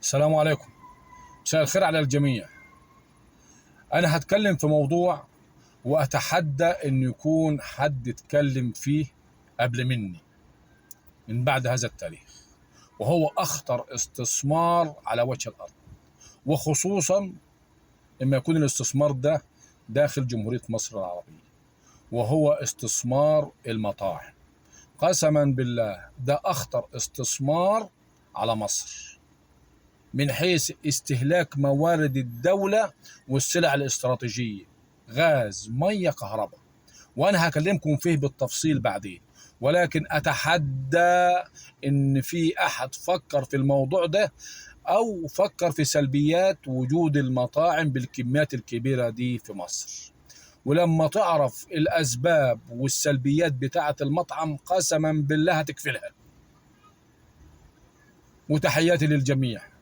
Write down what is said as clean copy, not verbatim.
السلام عليكم. مساء الخير على الجميع. أنا هتكلم في موضوع وأتحدى أن يكون حد اتكلم فيه قبل مني من بعد هذا التاريخ، وهو أخطر استثمار على وجه الأرض، وخصوصا لما يكون الاستثمار ده داخل جمهورية مصر العربية، وهو استثمار المطاعم. قسما بالله ده أخطر استثمار على مصر من حيث استهلاك موارد الدولة والسلع الاستراتيجية، غاز، مية، كهرباء، وأنا هكلمكم فيه بالتفصيل بعدين. ولكن أتحدى إن في أحد فكر في الموضوع ده أو فكر في سلبيات وجود المطاعم بالكميات الكبيرة دي في مصر. ولما تعرف الأسباب والسلبيات بتاعة المطعم قسما بالله هتكفلها. وتحياتي للجميع.